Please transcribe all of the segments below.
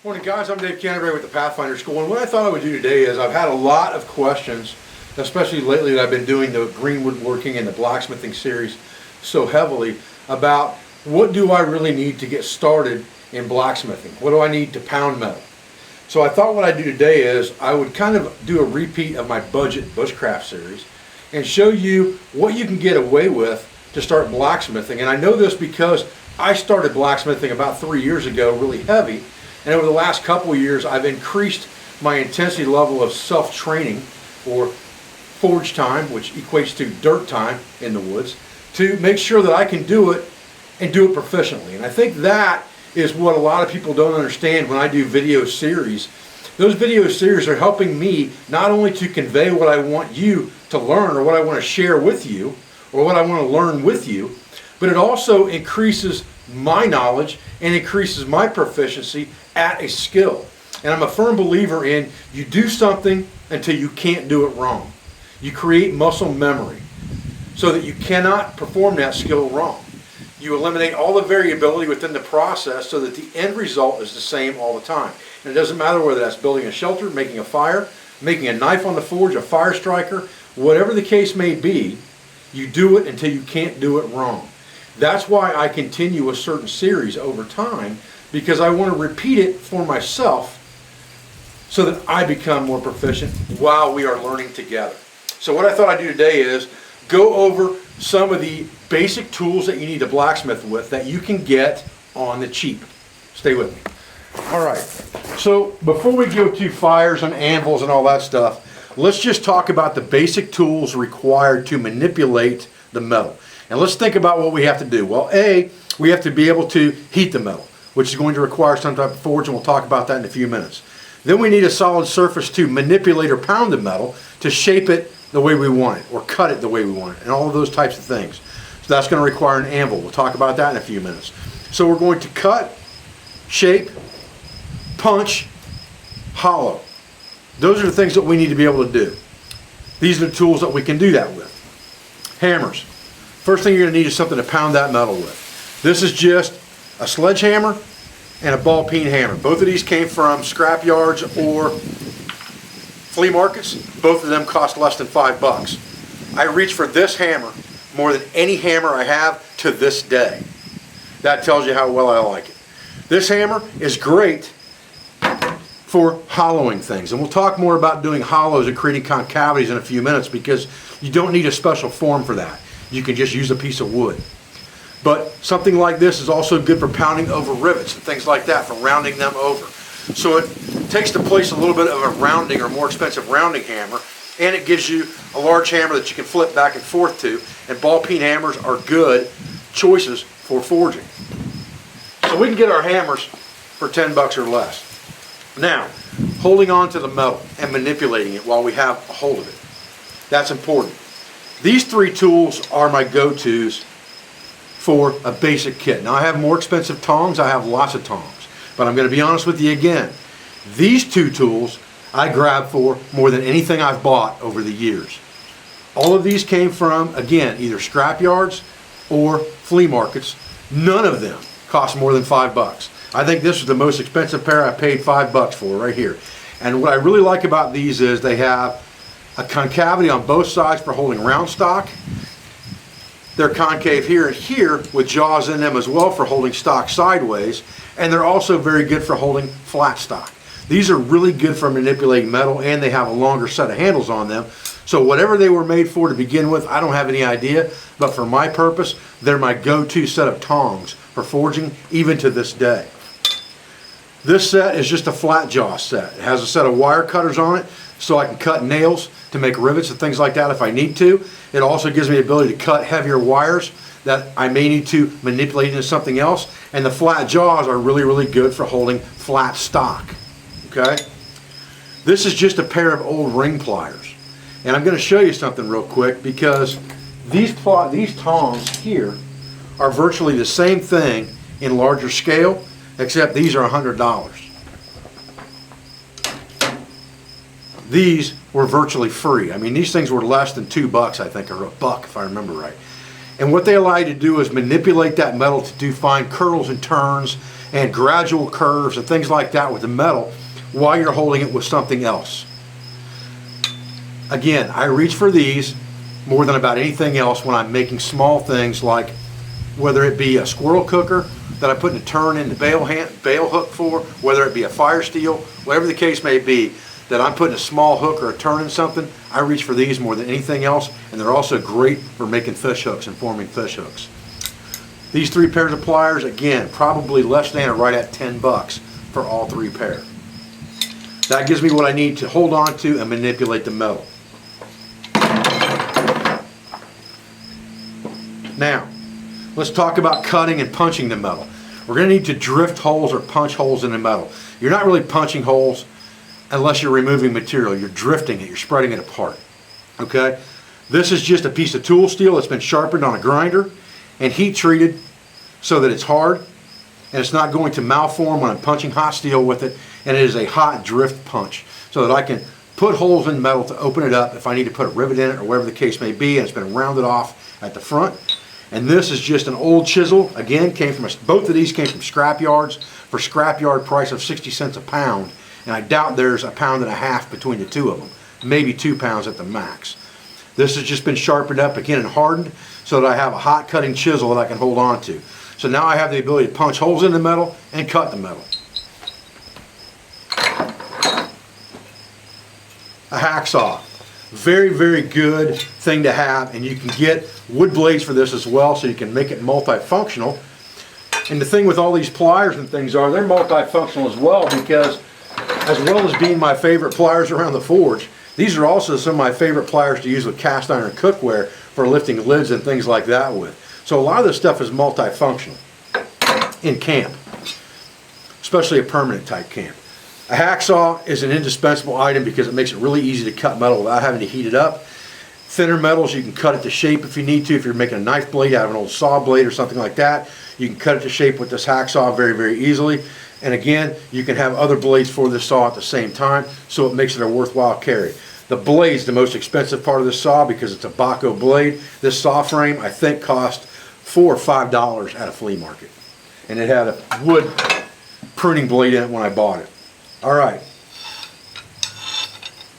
Morning guys, I'm Dave Canterbury with the Pathfinder School, and what I thought I would do today is I've had a lot of questions, especially lately that I've been doing the green woodworking and the blacksmithing series so heavily, about what do I really need to get started in blacksmithing? What do I need to pound metal? So I thought what I'd do today is I would kind of do a repeat of my budget bushcraft series and show you what you can get away with to start blacksmithing. And I know this because I started blacksmithing about 3 years ago really heavy, and over the last couple of years I've increased my intensity level of self-training, or forge time, which equates to dirt time in the woods, to make sure that I can do it and do it proficiently. And I think that is what a lot of people don't understand when I do video series. Those video series are helping me not only to convey what I want you to learn or what I want to share with you or what I want to learn with you, but it also increases my knowledge and increases my proficiency at a skill. And I'm a firm believer in you do something until you can't do it wrong. You create muscle memory so that you cannot perform that skill wrong. You eliminate all the variability within the process so that the end result is the same all the time. And it doesn't matter whether that's building a shelter, making a fire, making a knife on the forge, a fire striker, whatever the case may be, you do it until you can't do it wrong. That's why I continue a certain series over time, because I want to repeat it for myself so that I become more proficient while we are learning together. So what I thought I'd do today is go over some of the basic tools that you need to blacksmith with that you can get on the cheap. Stay with me. All right, so before we go to fires and anvils and all that stuff, let's just talk about the basic tools required to manipulate the metal. And let's think about what we have to do. Well, A, we have to be able to heat the metal, which is going to require some type of forge, and we'll talk about that in a few minutes. Then we need a solid surface to manipulate or pound the metal to shape it the way we want it, or cut it the way we want it, and all of those types of things. So that's going to require an anvil. We'll talk about that in a few minutes. So we're going to cut, shape, punch, hollow. Those are the things that we need to be able to do. These are the tools that we can do that with. Hammers. First thing you're going to need is something to pound that metal with. This is just a sledgehammer and a ball peen hammer. Both of these came from scrap yards or flea markets. Both of them cost less than $5. I reach for this hammer more than any hammer I have to this day. That tells you how well I like it. This hammer is great for hollowing things, and we'll talk more about doing hollows and creating concavities in a few minutes, because you don't need a special form for that. You can just use a piece of wood. But something like this is also good for pounding over rivets and things like that, for rounding them over. So it takes the place a little bit of a rounding or more expensive rounding hammer, and it gives you a large hammer that you can flip back and forth to, and ball peen hammers are good choices for forging. So we can get our hammers for 10 bucks or less. Now, holding on to the metal and manipulating it while we have a hold of it. That's important. These three tools are my go-tos for a basic kit. Now I have more expensive tongs, I have lots of tongs, but I'm going to be honest with you again. These two tools I grab for more than anything I've bought over the years. All of these came from, again, either scrap yards or flea markets. None of them cost more than $5. I think this is the most expensive pair I paid $5 for right here. And what I really like about these is they have a concavity on both sides for holding round stock. They're concave here and here with jaws in them as well for holding stock sideways, and they're also very good for holding flat stock. These are really good for manipulating metal, and they have a longer set of handles on them. So whatever they were made for to begin with, I don't have any idea, but for my purpose, they're my go-to set of tongs for forging even to this day. This set is just a flat jaw set. It has a set of wire cutters on it so I can cut nails to make rivets and things like that if I need to. It also gives me the ability to cut heavier wires that I may need to manipulate into something else. And the flat jaws are really, really good for holding flat stock. Okay? This is just a pair of old ring pliers. And I'm going to show you something real quick, because these tongs here are virtually the same thing in larger scale, except these are $100. These were virtually free. I mean, these things were less than $2, I think, or $1 if I remember right. And what they allow you to do is manipulate that metal to do fine curls and turns and gradual curves and things like that with the metal while you're holding it with something else. Again, I reach for these more than about anything else when I'm making small things, like whether it be a squirrel cooker that I put in a turn in the bail hook for, whether it be a fire steel, whatever the case may be, that I'm putting a small hook or a turn in something, I reach for these more than anything else, and they're also great for making fish hooks and forming fish hooks. These 3 pairs of pliers, again, probably less than or right at 10 bucks for all 3 pair. That gives me what I need to hold on to and manipulate the metal. Now, let's talk about cutting and punching the metal. We're going to need to drift holes or punch holes in the metal. You're not really punching holes unless you're removing material. You're drifting it, you're spreading it apart. Okay? This is just a piece of tool steel that's been sharpened on a grinder and heat treated so that it's hard and it's not going to malform when I'm punching hot steel with it, and it is a hot drift punch so that I can put holes in the metal to open it up if I need to put a rivet in it or whatever the case may be, and it's been rounded off at the front. And this is just an old chisel. Again, both of these came from scrap yards for scrap yard price of 60 cents a pound, and I doubt there's a pound and a half between the two of them, maybe 2 pounds at the max. This has just been sharpened up again and hardened so that I have a hot cutting chisel that I can hold on to. So now I have the ability to punch holes in the metal and cut the metal. A hacksaw. Very, very good thing to have, and you can get wood blades for this as well, so you can make it multifunctional. And the thing with all these pliers and things are, they're multifunctional as well, because as well as being my favorite pliers around the forge, these are also some of my favorite pliers to use with cast iron cookware for lifting lids and things like that with. So a lot of this stuff is multifunctional in camp, especially a permanent type camp. A hacksaw is an indispensable item because it makes it really easy to cut metal without having to heat it up. Thinner metals, you can cut it to shape if you need to. If you're making a knife blade out of an old saw blade or something like that, you can cut it to shape with this hacksaw very, very easily. And again, you can have other blades for this saw at the same time, so it makes it a worthwhile carry. The blade's the most expensive part of this saw because it's a Baco blade. This saw frame, I think, cost $4 or $5 at a flea market. And it had a wood pruning blade in it when I bought it. Alright,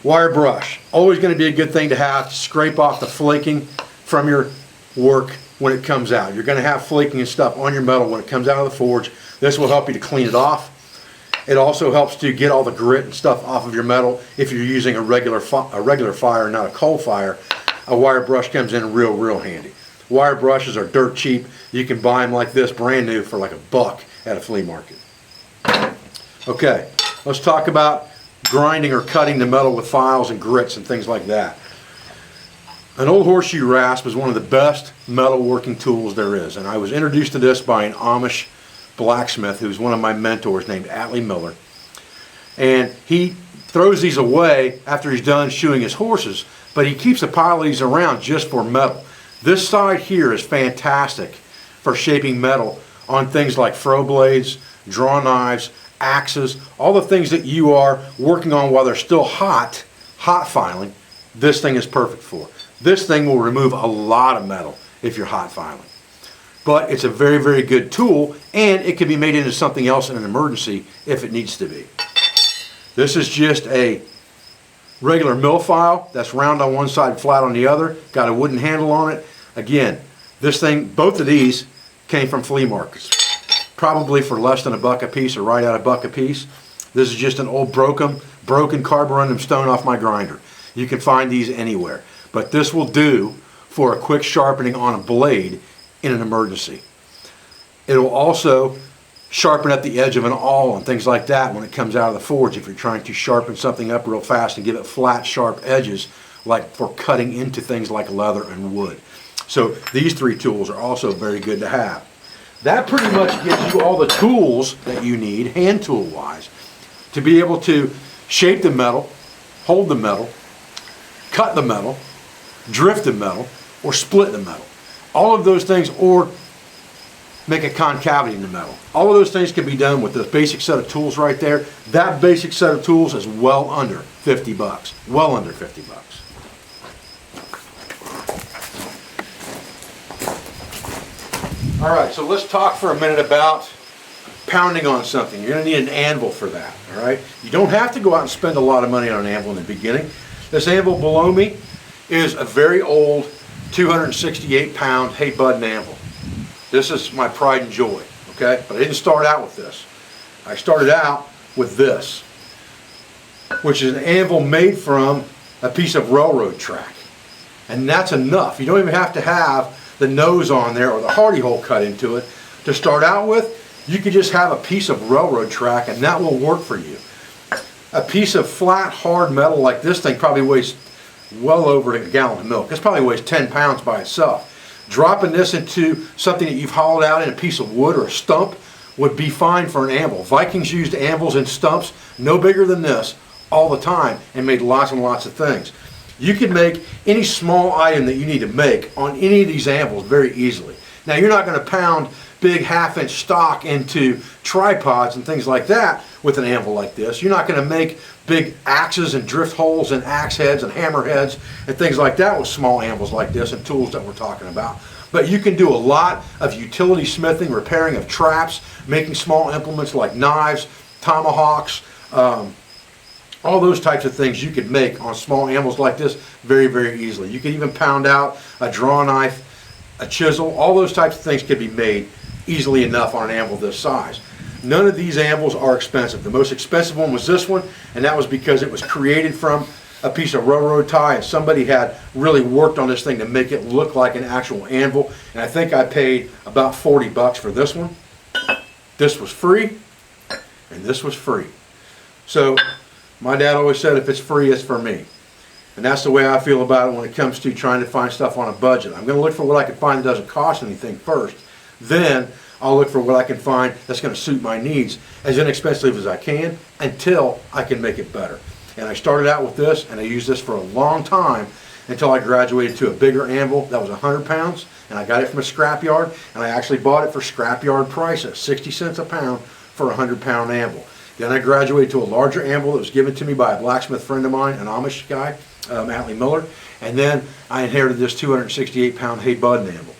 wire brush. Always going to be a good thing to have to scrape off the flaking from your work when it comes out. You're going to have flaking and stuff on your metal when it comes out of the forge. This will help you to clean it off. It also helps to get all the grit and stuff off of your metal if you're using a regular fire, not a coal fire. A wire brush comes in real handy. Wire brushes are dirt cheap. You can buy them like this brand new for like $1 at a flea market. Okay. Let's talk about grinding or cutting the metal with files and grits and things like that. An old horseshoe rasp is one of the best metal working tools there is, and I was introduced to this by an Amish blacksmith who's one of my mentors named Atlee Miller. And he throws these away after he's done shoeing his horses, but he keeps a pile of these around just for metal. This side here is fantastic for shaping metal on things like fro blades, draw knives, axes, all the things that you are working on while they're still hot filing. This thing is perfect for. This thing will remove a lot of metal if you're hot filing. But it's a very, very good tool, and it can be made into something else in an emergency if it needs to be. This is just a regular mill file that's round on one side, flat on the other, got a wooden handle on it. Again, this thing, both of these came from flea markets. Probably for less than $1 a piece or right at $1 a piece. This is just an old broken carborundum stone off my grinder. You can find these anywhere. But this will do for a quick sharpening on a blade in an emergency. It will also sharpen up the edge of an awl and things like that when it comes out of the forge if you're trying to sharpen something up real fast and give it flat, sharp edges, like for cutting into things like leather and wood. So these 3 tools are also very good to have. That pretty much gives you all the tools that you need, hand tool wise, to be able to shape the metal, hold the metal, cut the metal, drift the metal, or split the metal. All of those things, or make a concavity in the metal. All of those things can be done with this basic set of tools right there. That basic set of tools is well under 50 bucks. Well under 50 bucks. All right, so let's talk for a minute about pounding on something, you're going to need an anvil for that, all right? You don't have to go out and spend a lot of money on an anvil in the beginning. This anvil below me is a very old 268-pound hay bud anvil. This is my pride and joy, okay? But I didn't start out with this. I started out with this, which is an anvil made from a piece of railroad track. And that's enough. You don't even have to have the nose on there or the hardy hole cut into it. To start out with, you could just have a piece of railroad track and that will work for you. A piece of flat, hard metal like this thing probably weighs well over a gallon of milk. This probably weighs 10 pounds by itself. Dropping this into something that you've hollowed out in a piece of wood or a stump would be fine for an anvil. Vikings used anvils and stumps no bigger than this all the time and made lots and lots of things. You can make any small item that you need to make on any of these anvils very easily. Now, you're not going to pound big half-inch stock into tripods and things like that with an anvil like this. You're not going to make big axes and drift holes and axe heads and hammer heads and things like that with small anvils like this and tools that we're talking about. But you can do a lot of utility smithing, repairing of traps, making small implements like knives, tomahawks, all those types of things you could make on small anvils like this very, very easily. You can even pound out a draw knife, a chisel, all those types of things could be made easily enough on an anvil this size. None of these anvils are expensive. The most expensive one was this one, and that was because it was created from a piece of railroad tie and somebody had really worked on this thing to make it look like an actual anvil. And I think I paid about 40 bucks for this one. This was free, and this was free. So my dad always said, if it's free, it's for me. And that's the way I feel about it when it comes to trying to find stuff on a budget. I'm going to look for what I can find that doesn't cost anything first. Then I'll look for what I can find that's going to suit my needs as inexpensive as I can until I can make it better. And I started out with this, and I used this for a long time until I graduated to a bigger anvil that was 100 pounds. And I got it from a scrapyard, and I actually bought it for scrapyard prices, 60 cents a pound for a 100-pound anvil. Then I graduated to a larger anvil that was given to me by a blacksmith friend of mine, an Amish guy, Atlee Miller. And then I inherited this 268-pound hay bud anvil.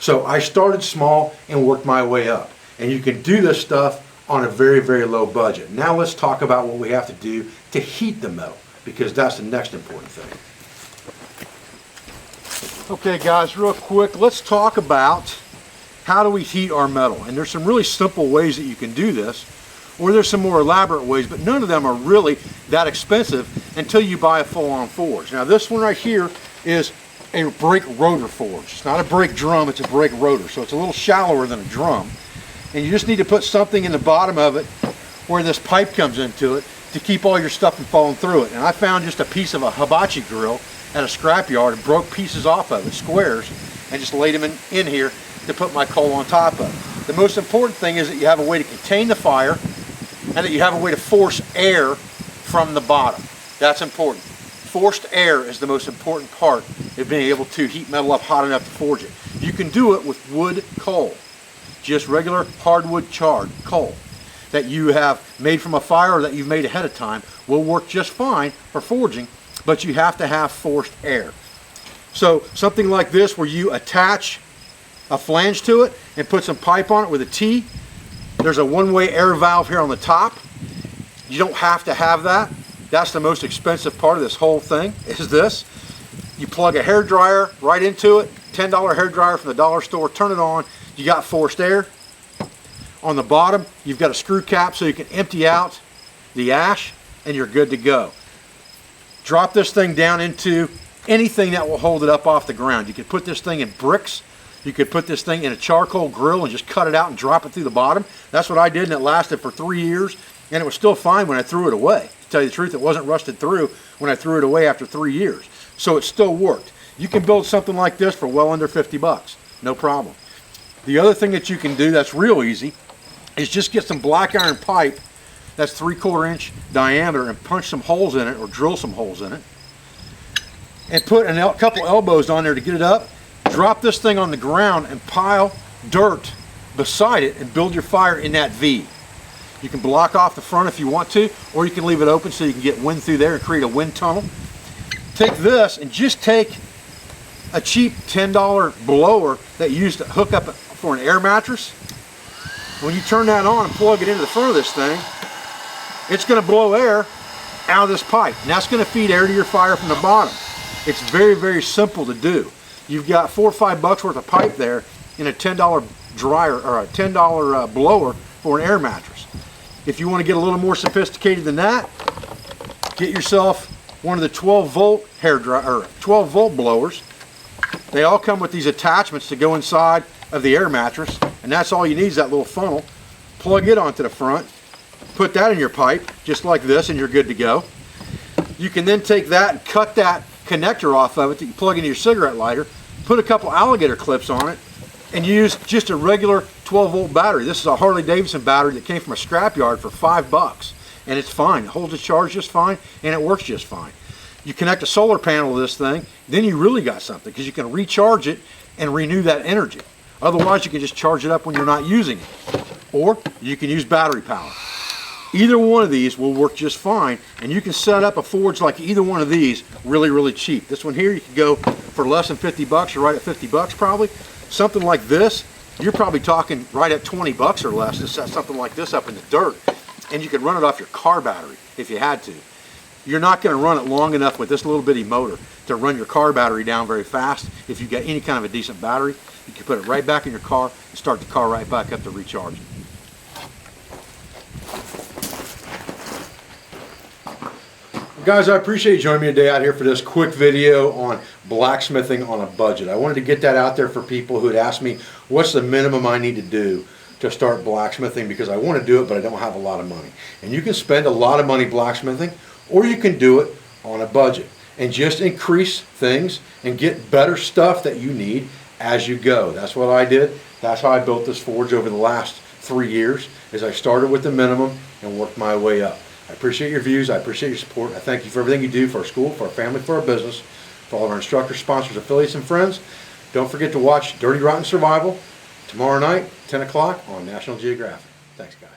So I started small and worked my way up. And you can do this stuff on a very, very low budget. Now let's talk about what we have to do to heat the metal, because that's the next important thing. Okay guys, real quick, let's talk about how do we heat our metal. And there's some really simple ways that you can do this, or there's some more elaborate ways, but none of them are really that expensive until you buy a full-on forge. Now this one right here is a brake rotor forge. It's not a brake drum, it's a brake rotor. So it's a little shallower than a drum. And you just need to put something in the bottom of it where this pipe comes into it to keep all your stuff from falling through it. And I found just a piece of a hibachi grill at a scrapyard and broke pieces off of it, squares, and just laid them in here to put my coal on top of. The most important thing is that you have a way to contain the fire and that you have a way to force air from the bottom. That's important. Forced air is the most important part of being able to heat metal up hot enough to forge it. You can do it with wood coal, just regular hardwood charred coal that you have made from a fire or that you've made ahead of time will work just fine for forging, but you have to have forced air. So something like this where you attach a flange to it and put some pipe on it with a T. There's a one-way air valve here on the top. You don't have to have that. That's the most expensive part of this whole thing, is this. You plug a hair dryer right into it, $10 hair dryer from the dollar store, turn it on, you got forced air. On the bottom, you've got a screw cap so you can empty out the ash and you're good to go. Drop this thing down into anything that will hold it up off the ground. You could put this thing in bricks. You could put this thing in a charcoal grill and just cut it out and drop it through the bottom. That's what I did, and it lasted for 3 years, and it was still fine when I threw it away. To tell you the truth, it wasn't rusted through when I threw it away after 3 years. So it still worked. You can build something like this for well under 50 bucks. No problem. The other thing that you can do that's real easy is just get some black iron pipe that's 3/4 inch diameter and punch some holes in it or drill some holes in it and put a couple elbows on there to get it up. Drop this thing on the ground and pile dirt beside it and build your fire in that V. You can block off the front if you want to, or you can leave it open so you can get wind through there and create a wind tunnel. Take this and just take a cheap $10 blower that you used to hook up for an air mattress. when you turn that on and plug it into the front of this thing, it's going to blow air out of this pipe, and that's going to feed air to your fire from the bottom. It's very, very simple to do. You've got $4 or $5 worth of pipe there in a $10 dryer or a $10 blower for an air mattress. If you want to get a little more sophisticated than that, get yourself one of the 12-volt hair dryer or 12-volt blowers. They all come with these attachments to go inside of the air mattress, and that's all you need is that little funnel. Plug it onto the front, put that in your pipe just like this, and you're good to go. You can then take that and cut that connector off of it that you plug into your cigarette lighter, put a couple alligator clips on it, and use just a regular 12-volt battery. This is a Harley Davidson battery that came from a scrapyard for $5, and it's fine. It holds its charge just fine, and it works just fine. You connect a solar panel to this thing, then you really got something, because you can recharge it and renew that energy. Otherwise, you can just charge it up when you're not using it. Or you can use battery power. Either one of these will work just fine, and you can set up a forge like either one of these really, really cheap. This one here, you can go for less than $50. You're right at $50 probably. Something like this, you're probably talking right at $20 or less to set something like this up in the dirt, and you could run it off your car battery if you had to. You're not going to run it long enough with this little bitty motor to run your car battery down very fast. If you've got any kind of a decent battery, you can put it right back in your car and start the car right back up to recharge it. Guys, I appreciate you joining me today out here for this quick video on blacksmithing on a budget. I wanted to get that out there for people who had asked me, what's the minimum I need to do to start blacksmithing, because I want to do it but I don't have a lot of money. And you can spend a lot of money blacksmithing, or you can do it on a budget and just increase things and get better stuff that you need as you go. That's what I did. That's how I built this forge over the last 3 years, is I started with the minimum and worked my way up. I appreciate your views. I appreciate your support. I thank you for everything you do for our school, for our family, for our business, for all of our instructors, sponsors, affiliates, and friends. Don't forget to watch Dirty Rotten Survival tomorrow night, 10 o'clock on National Geographic. Thanks, guys.